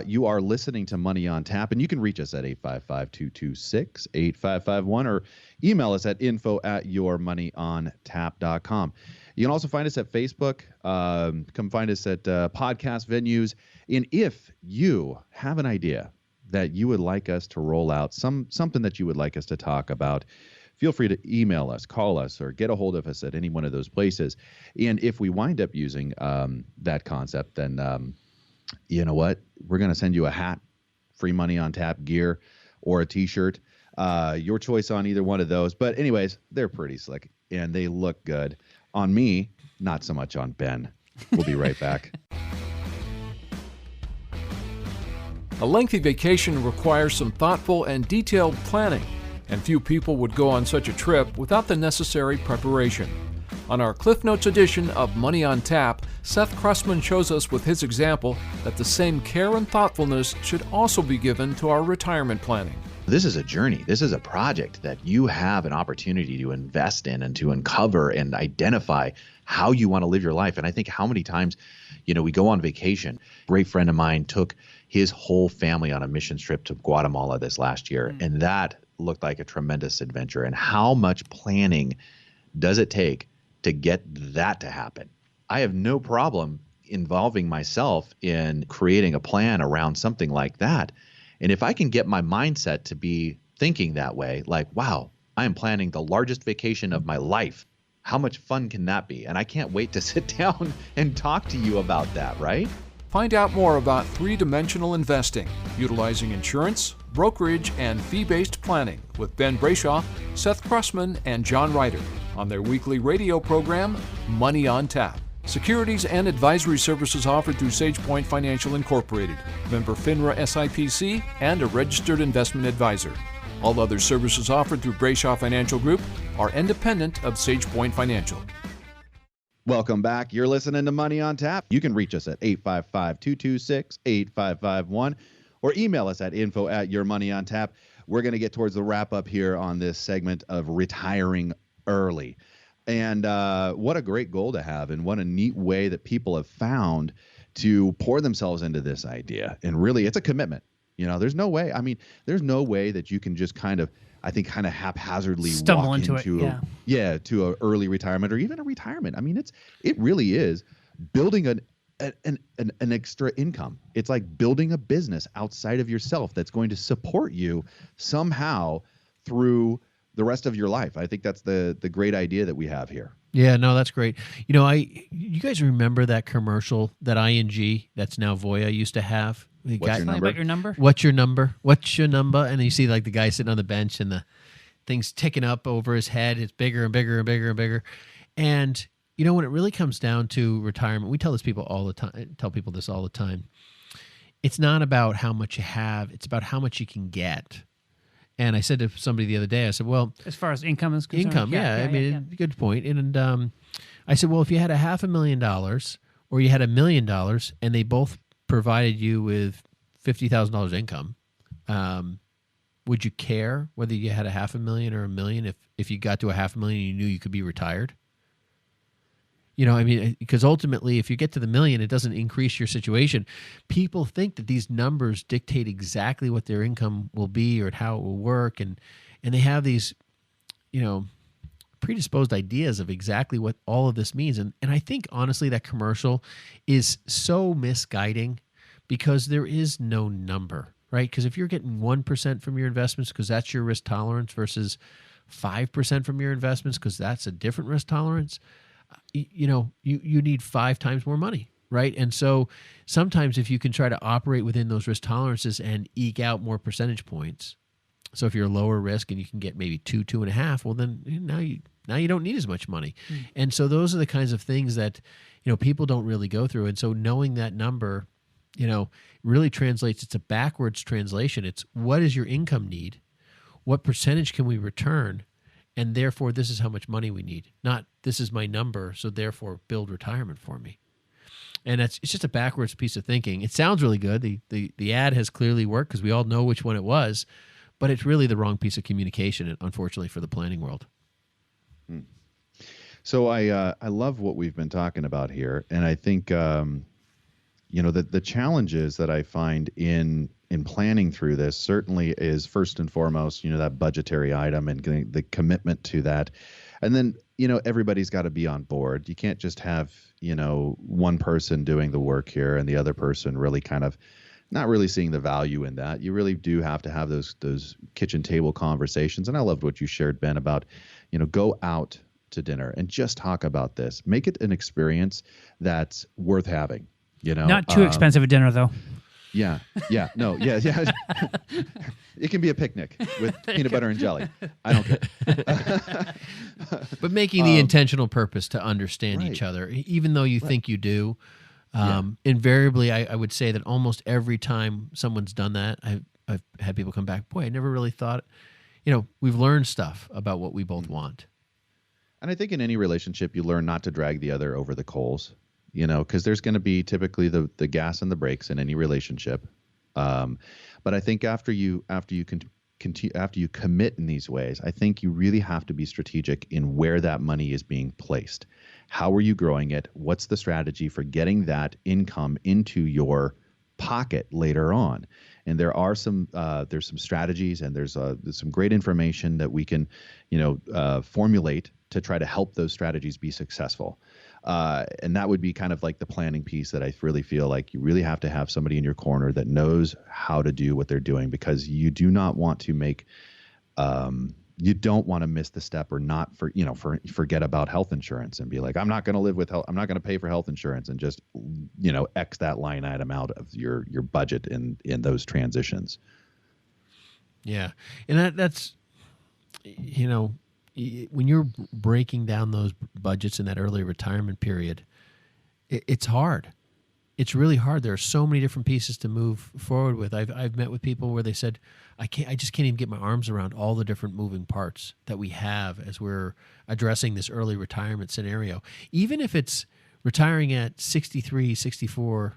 You are listening to Money on Tap, and you can reach us at 855-226-8551 or email us at info@yourmoneyontap.com. You can also find us at Facebook. Come find us at podcast venues. And if you have an idea that you would like us to roll out, something that you would like us to talk about, feel free to email us, call us, or get a hold of us at any one of those places. And if we wind up using that concept, then you know what? We're going to send you a hat, free money on tap gear, or a T-shirt. Your choice on either one of those. But anyways, they're pretty slick, and they look good. On me, not so much on Ben. We'll be right back. A lengthy vacation requires some thoughtful and detailed planning, and few people would go on such a trip without the necessary preparation. On our Cliff Notes edition of Money on Tap, Seth Krussman shows us with his example that the same care and thoughtfulness should also be given to our retirement planning. This is a journey. This is a project that you have an opportunity to invest in and to uncover and identify how you want to live your life. And I think how many times, we go on vacation. A great friend of mine took his whole family on a mission trip to Guatemala this last year. And that looked like a tremendous adventure. And how much planning does it take to get that to happen? I have no problem involving myself in creating a plan around something like that. And if I can get my mindset to be thinking that way, like, wow, I am planning the largest vacation of my life. How much fun can that be? And I can't wait to sit down and talk to you about that, right? Find out more about three-dimensional investing, utilizing insurance, brokerage, and fee-based planning with Ben Brayshaw, Seth Krussman, and John Ryder on their weekly radio program, Money on Tap. Securities and advisory services offered through SagePoint Financial Incorporated, member FINRA SIPC, and a registered investment advisor. All other services offered through Brayshaw Financial Group are independent of SagePoint Financial. Welcome back. You're listening to Money on Tap. You can reach us at 855-226-8551 or email us at info@yourmoneyontap. We're going to get towards the wrap up here on this segment of retiring early. And what a great goal to have, and what a neat way that people have found to pour themselves into this idea. And really, it's a commitment. There's no way. There's no way that you can just kind of haphazardly stumble walk into it. To an early retirement or even a retirement. It really is building an extra income. It's like building a business outside of yourself that's going to support you somehow through the rest of your life. I think that's the great idea that we have here. Yeah, no, that's great. You guys remember that commercial that ING, that's now Voya, used to have? What's your number? About your number? What's your number? What's your number? And then you see like the guy sitting on the bench and the thing's ticking up over his head. It's bigger and bigger and bigger and bigger. And when it really comes down to retirement, we tell people this all the time. It's not about how much you have. It's about how much you can get. And I said to somebody the other day, I said, well, as far as income is concerned, good point. And I said, well, if you had $500,000 or you had $1 million and they both provided you with $50,000 income, would you care whether you had $500,000 or $1 million if you got to $500,000 and you knew you could be retired? Because ultimately, if you get to the $1 million, it doesn't increase your situation. People think that these numbers dictate exactly what their income will be or how it will work, and they have these, predisposed ideas of exactly what all of this means. And I think, honestly, that commercial is so misguiding because there is no number, right? Because if you're getting 1% from your investments because that's your risk tolerance versus 5% from your investments because that's a different risk tolerance, you need 5 times more money, right? And so sometimes if you can try to operate within those risk tolerances and eke out more percentage points, so if you're lower risk and you can get maybe 2.5, well then now you don't need as much money. And so those are the kinds of things that people don't really go through. And so knowing that number, really translates. It's a backwards translation. It's what is your income need? What percentage can we return? And therefore, this is how much money we need. Not this is my number, so therefore build retirement for me. And it's just a backwards piece of thinking. It sounds really good. The ad has clearly worked because we all know which one it was, but it's really the wrong piece of communication, unfortunately, for the planning world. So I love what we've been talking about here, and I think the challenges that I find in planning through this certainly is first and foremost, that budgetary item and the commitment to that. And then, everybody's got to be on board. You can't just have, one person doing the work here and the other person really kind of not really seeing the value in that. You really do have to have those kitchen table conversations. And I loved what you shared, Ben, about, go out to dinner and just talk about this. Make it an experience that's worth having, Not too expensive a dinner, though. Yeah. No, yeah. It can be a picnic with peanut butter and jelly. I don't care. But making the intentional purpose to understand right. each other, even though you think you do. Invariably, I would say that almost every time someone's done that, I've had people come back, boy, I never really thought, we've learned stuff about what we both want. And I think in any relationship, you learn not to drag the other over the coals, because there's going to be typically the gas and the brakes in any relationship. But I think after you commit in these ways, I think you really have to be strategic in where that money is being placed. How are you growing it? What's the strategy for getting that income into your pocket later on? And there are there's some strategies, and there's some great information that we can, formulate to try to help those strategies be successful. And that would be kind of like the planning piece that I really feel like you really have to have somebody in your corner that knows how to do what they're doing, because you do not want to make, you don't want to miss the step or not forget about health insurance and be like, I'm not going to live with health. I'm not going to pay for health insurance, and just, X that line item out of your budget in those transitions. Yeah. And that's, when you're breaking down those budgets in that early retirement period, it's hard. It's really hard. There are so many different pieces to move forward with. I've met with people where they said, I just can't even get my arms around all the different moving parts that we have as we're addressing this early retirement scenario. Even if it's retiring at 63, 64,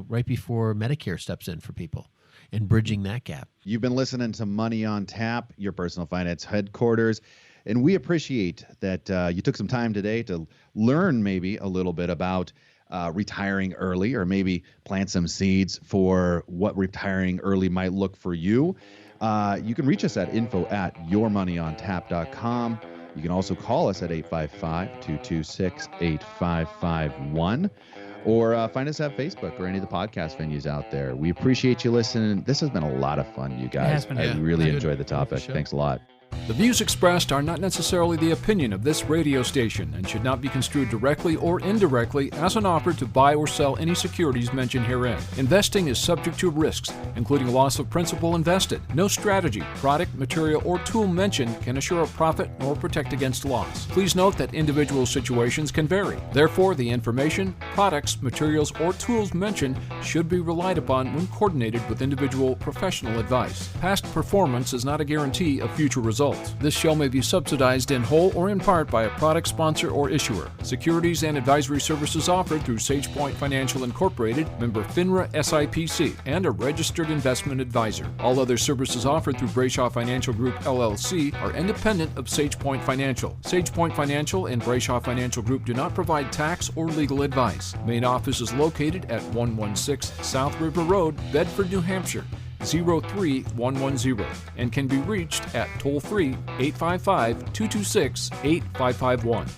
right before Medicare steps in for people, and bridging that gap. You've been listening to Money on Tap, your personal finance headquarters. And we appreciate that you took some time today to learn maybe a little bit about retiring early, or maybe plant some seeds for what retiring early might look for you. You can reach us at info@yourmoneyontap.com. You can also call us at 855-226-8551. Or find us at Facebook or any of the podcast venues out there. We appreciate you listening. This has been a lot of fun, you guys. I really enjoyed the topic. Thanks a lot. The views expressed are not necessarily the opinion of this radio station and should not be construed directly or indirectly as an offer to buy or sell any securities mentioned herein. Investing is subject to risks, including loss of principal invested. No strategy, product, material, or tool mentioned can assure a profit nor protect against loss. Please note that individual situations can vary. Therefore, the information, products, materials, or tools mentioned should be relied upon when coordinated with individual professional advice. Past performance is not a guarantee of future results. This show may be subsidized in whole or in part by a product sponsor or issuer. Securities and advisory services offered through SagePoint Financial Incorporated, member FINRA SIPC, and a registered investment advisor. All other services offered through Brayshaw Financial Group LLC are independent of SagePoint Financial. SagePoint Financial and Brayshaw Financial Group do not provide tax or legal advice. Main office is located at 116 South River Road, Bedford, New Hampshire, 03110, and can be reached at toll-free 855-226-8551.